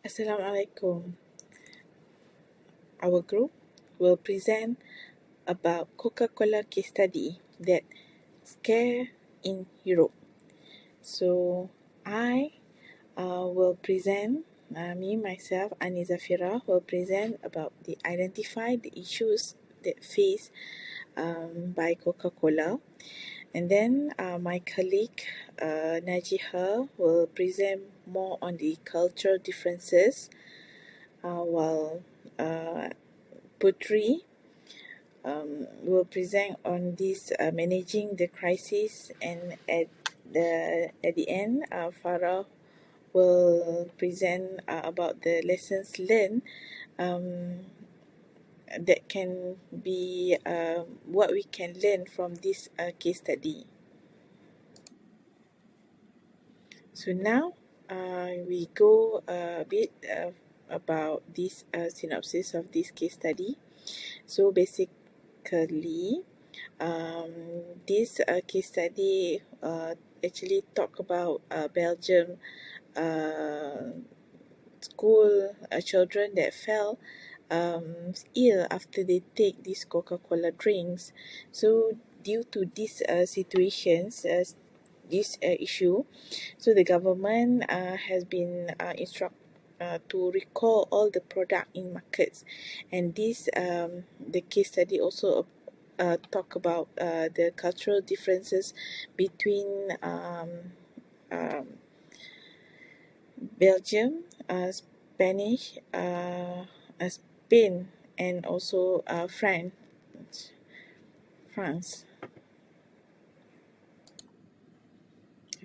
Assalamualaikum. Our group will present about Coca-Cola case study that scare in Europe. So I will present, myself, Zafirah will present about the identify the issues that faced by Coca-Cola. And then my colleague Najiha will present more on the cultural differences, while Puteri will present on this managing the crisis, and at the end, Farah will present about the lessons learned, um, that can be what we can learn from this case study. So now we go a bit about this synopsis of this case study. So basically, this case study actually talk about Belgium school children that fell ill after they take these Coca-Cola drinks. So due to these situations, this issue, so the government has been instructed to recall all the product in markets, and this the case study also talk about the cultural differences between Belgium, Spanish, Spain, and also France.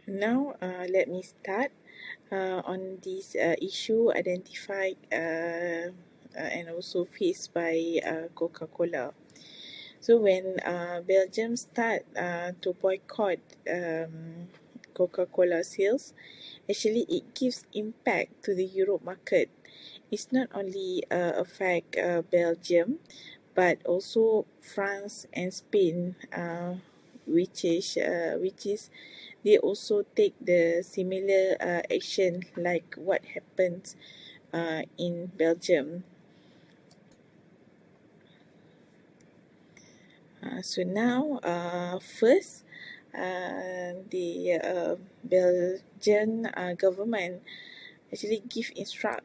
Now, let me start on this issue identified and also faced by Coca-Cola. So when Belgium start to boycott Coca-Cola sales, actually it gives impact to the Europe market. It's not only affect Belgium, but also France and Spain, which is they also take the similar action like what happens in Belgium. So now, first, the Belgian government actually give instruct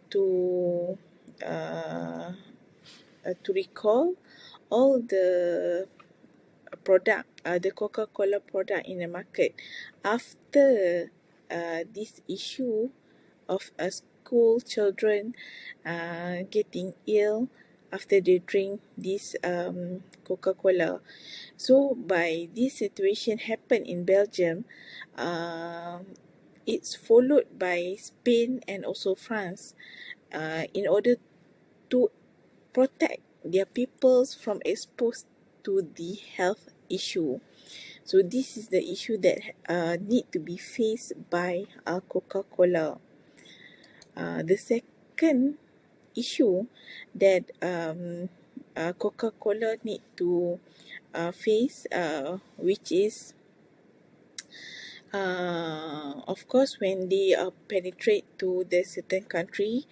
to recall all the product, the Coca-Cola product in the market after this issue of school children getting ill after they drink this Coca-Cola. So by this situation happen in Belgium, it's followed by Spain and also France, in order to protect their peoples from exposed to the health issue. So this is the issue that need to be faced by Coca-Cola. The second issue that Coca-Cola need to face, which is of course when they penetrate to the certain country,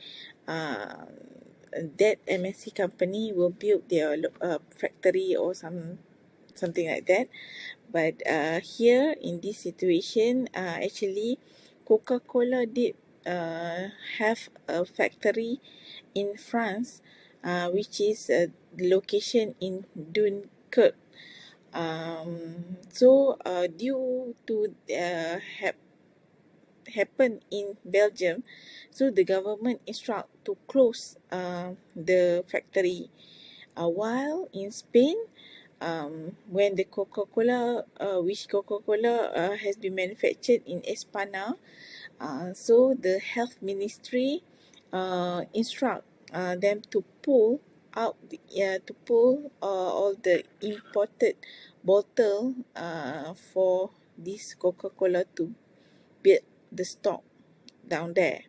that MNC company will build their factory or something like that. But here in this situation, actually Coca-Cola did have a factory in France, which is the location in Dunkirk. So due to happen in Belgium, so the government instruct to close the factory. While in Spain, when the Coca-Cola, which Coca-Cola has been manufactured in Espana, so the health ministry instruct them to pull out all the imported bottle for this Coca-Cola to build the stock down there.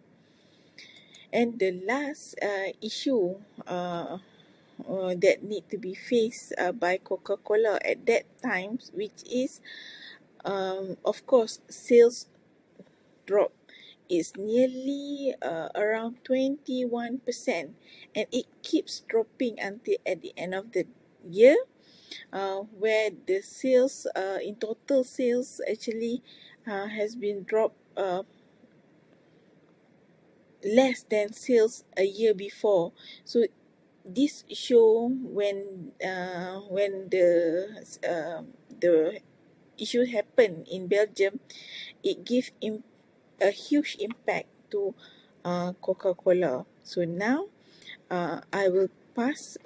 And the last issue that need to be faced by Coca-Cola at that time, which is of course sales drop is nearly around 21%, and it keeps dropping until at the end of the year, where the sales in total sales actually has been dropped less than sales a year before. So this show when the issue happened in Belgium, it gave a huge impact to Coca-Cola. So now I will pass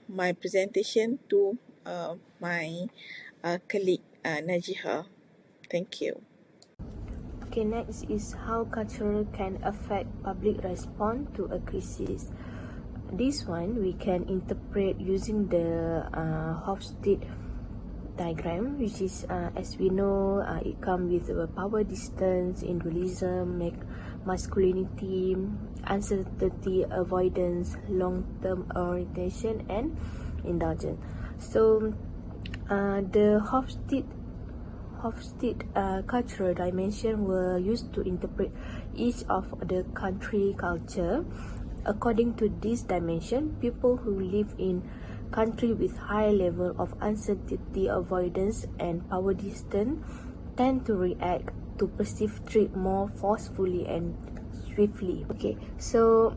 my presentation to my colleague Najiha. Thank you. Okay, next is how culture can affect public response to a crisis. This one we can interpret using the Hofstede diagram, which is as we know, it comes with power distance, individualism, masculinity, uncertainty, avoidance, long-term orientation, and indulgence. So the Hofstede cultural dimension were used to interpret each of the country culture. According to this dimension, people who live in country with high level of uncertainty, avoidance, and power distance tend to react to perceived threat more forcefully and swiftly. Okay, so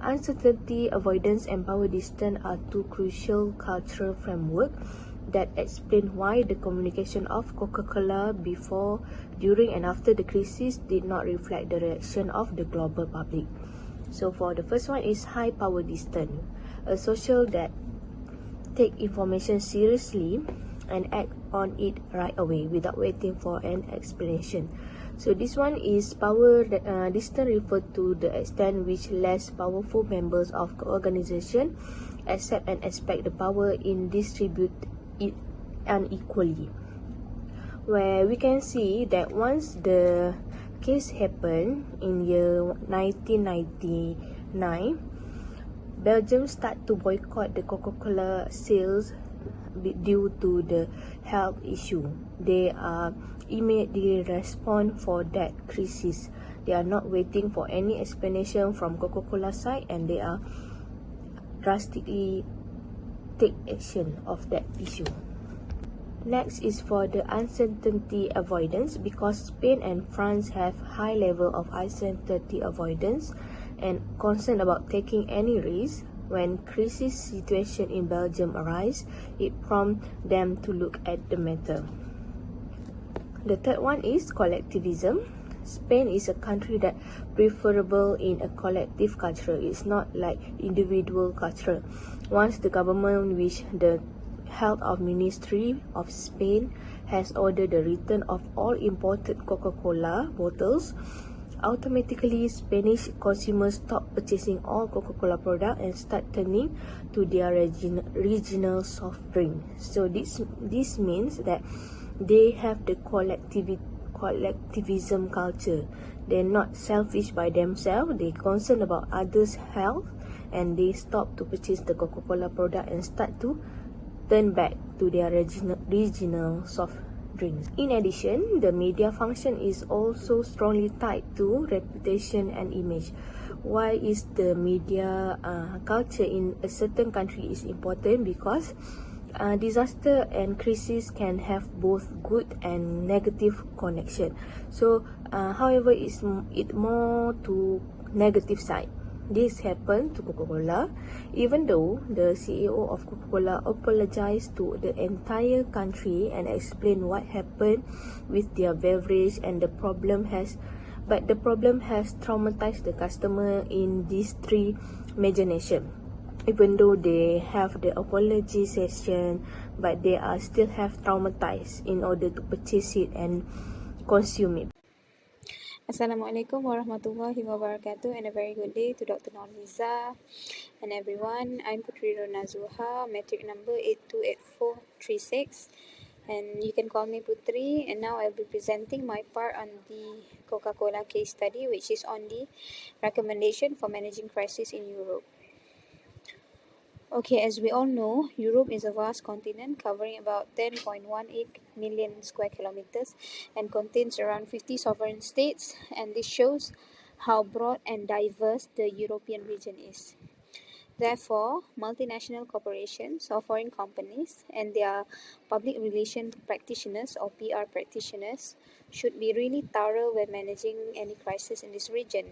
uncertainty, avoidance, and power distance are two crucial cultural framework that explain why the communication of Coca-Cola before, during, and after the crisis did not reflect the reaction of the global public. So for the first one is high power distance, a social that take information seriously and act on it right away without waiting for an explanation. So this one is power distance refer to the extent which less powerful members of the organization accept and expect the power in distribute it unequally. Where we can see that once the case happened in year 1999, Belgium start to boycott the Coca-Cola sales due to the health issue. They are immediately respond for that crisis. They are not waiting for any explanation from Coca-Cola side, and they are drastically take action of that issue. Next is for the uncertainty avoidance, because Spain and France have high level of uncertainty avoidance and concern about taking any risk. When crisis situation in Belgium arise, it prompts them to look at the matter. The third one is collectivism. Spain is a country that preferable in a collective culture. It's not like individual culture. Once the government, which the health of Ministry of Spain has ordered the return of all imported Coca-Cola bottles, automatically Spanish consumers stop purchasing all Coca-Cola products and start turning to their regional soft drink. So this means that they have the collectivism culture. They're not selfish by themselves. They concerned about others' health, and they stop to purchase the Coca-Cola product and start to turn back to their regional soft drinks. In addition, the media function is also strongly tied to reputation and image. Why is the media culture in a certain country is important? Because disaster and crisis can have both good and negative connection. So, however, it more to negative side. This happened to Coca-Cola, even though the CEO of Coca-Cola apologized to the entire country and explained what happened with their beverage, and the problem has traumatized the customer in these three major nations. Even though they have the apology session, but they are still have traumatized in order to purchase it and consume it. Assalamualaikum warahmatullahi wabarakatuh, and a very good day to Dr. Noorliza and everyone. I'm Puteri Nazuha, metric number 828436, and you can call me Puteri. And now I'll be presenting my part on the Coca-Cola case study, which is on the recommendation for managing crisis in Europe. Okay, as we all know, Europe is a vast continent covering about 10.18 million square kilometers and contains around 50 sovereign states, and this shows how broad and diverse the European region is. Therefore, multinational corporations or foreign companies and their public relation practitioners or PR practitioners should be really thorough when managing any crisis in this region.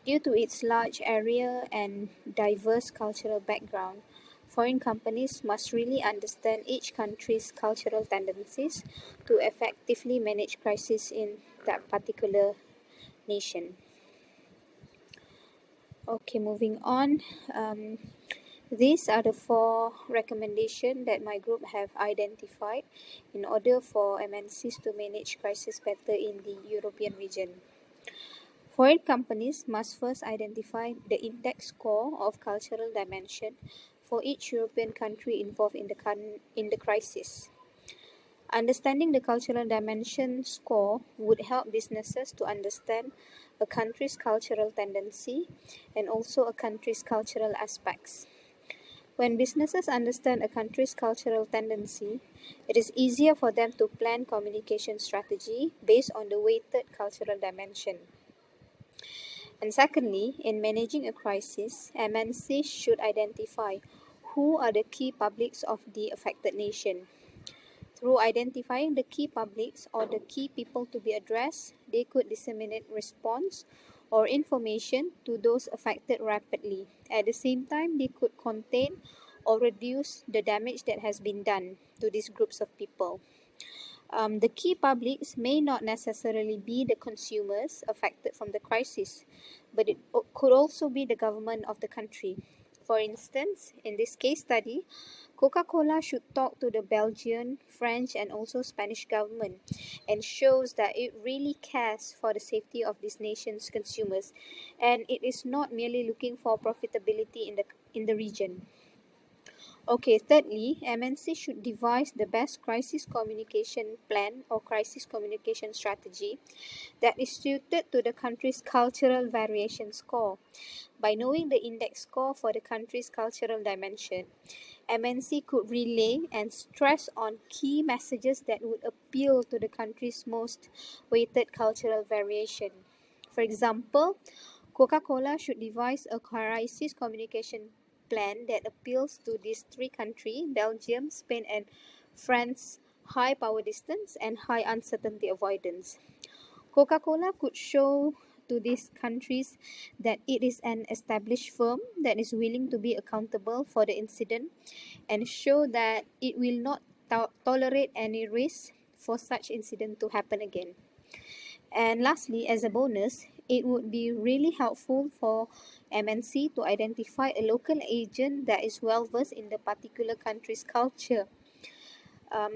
Due to its large area and diverse cultural background, foreign companies must really understand each country's cultural tendencies to effectively manage crises in that particular nation. Okay, moving on. These are the four recommendations that my group have identified in order for MNCs to manage crisis better in the European region. Foreign companies must first identify the index score of cultural dimension for each European country involved in the crisis. Understanding the cultural dimension score would help businesses to understand a country's cultural tendency and also a country's cultural aspects. When businesses understand a country's cultural tendency, it is easier for them to plan communication strategy based on the weighted cultural dimension. And secondly, in managing a crisis, MNCs should identify who are the key publics of the affected nation. Through identifying the key publics or the key people to be addressed, they could disseminate response or information to those affected rapidly. At the same time, they could contain or reduce the damage that has been done to these groups of people. The key publics may not necessarily be the consumers affected from the crisis, but it could also be the government of the country. For instance, in this case study, Coca-Cola should talk to the Belgian, French, and also Spanish government and shows that it really cares for the safety of this nation's consumers, and it is not merely looking for profitability in the region. Okay, thirdly, MNC should devise the best crisis communication plan or crisis communication strategy that is suited to the country's cultural variation score. By knowing the index score for the country's cultural dimension, MNC could relay and stress on key messages that would appeal to the country's most weighted cultural variation. For example, Coca-Cola should devise a crisis communication plan that appeals to these three countries, Belgium, Spain, and France, high power distance and high uncertainty avoidance. Coca-Cola could show to these countries that it is an established firm that is willing to be accountable for the incident and show that it will not tolerate any risk for such incident to happen again. And lastly, as a bonus, it would be really helpful for MNC to identify a local agent that is well versed in the particular country's culture.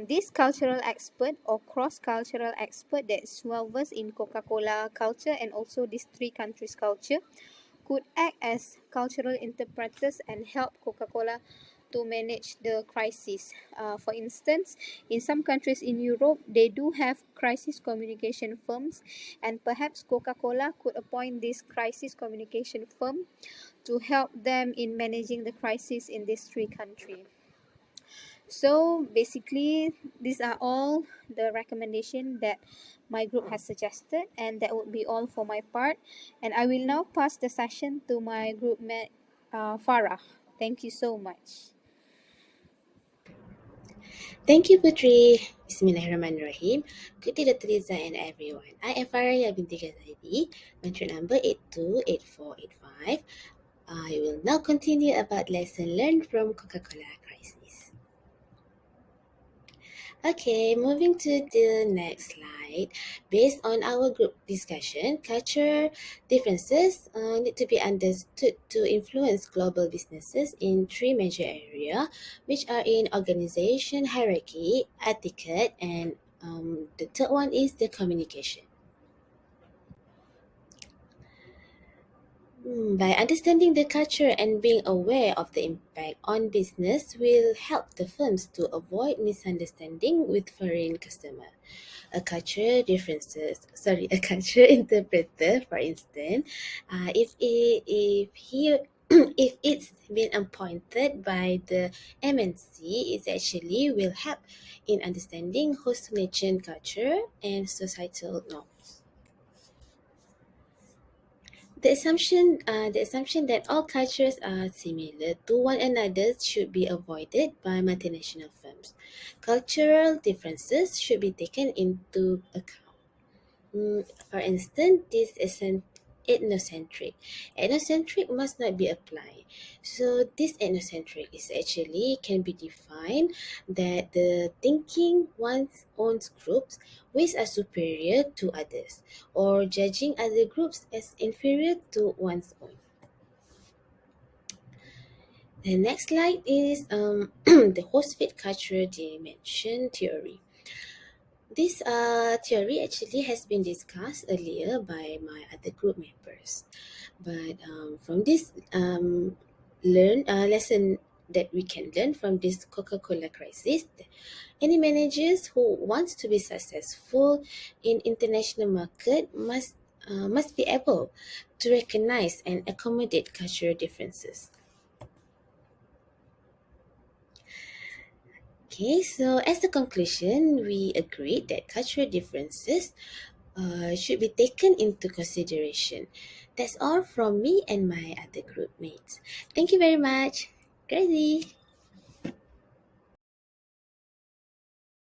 This cultural expert or cross-cultural expert that is well versed in Coca-Cola culture and also these three countries' culture could act as cultural interpreters and help Coca-Cola to manage the crisis. For instance, in some countries in Europe, they do have crisis communication firms, and perhaps Coca-Cola could appoint this crisis communication firm to help them in managing the crisis in these three countries. So basically, these are all the recommendation that my group has suggested, and that would be all for my part. And I will now pass the session to my group mate, Farah. Thank you so much. Thank you, Puteri. Bismillahirrahmanirrahim. Good day, Dr. Liza and everyone. I am Farahiyah binti Ghazali, mentor number 828485. I will now continue about lesson learned from Coca-Cola crisis. Okay, moving to the next slide. Based on our group discussion, culture differences need to be understood to influence global businesses in three major areas, which are in organization hierarchy, etiquette, and the third one is the communication. By understanding the culture and being aware of the impact on business will help the firms to avoid misunderstanding with foreign customer. A culture interpreter, for instance, if he if it's been appointed by the MNC, it actually will help in understanding host nation culture and societal norms. The assumption that all cultures are similar to one another should be avoided by multinational firms. Cultural differences should be taken into account. For instance, this isn't ethnocentric. Ethnocentric must not be applied. So this ethnocentric is actually can be defined that the thinking one's own groups which are superior to others, or judging other groups as inferior to one's own. The next slide is the host fit cultural dimension theory. This theory actually has been discussed earlier by my other group members. But from this lesson that we can learn from this Coca-Cola crisis, any managers who wants to be successful in international market must be able to recognize and accommodate cultural differences. Okay, so as the conclusion, we agreed that cultural differences should be taken into consideration. That's all from me and my other group mates. Thank you very much. Crazy.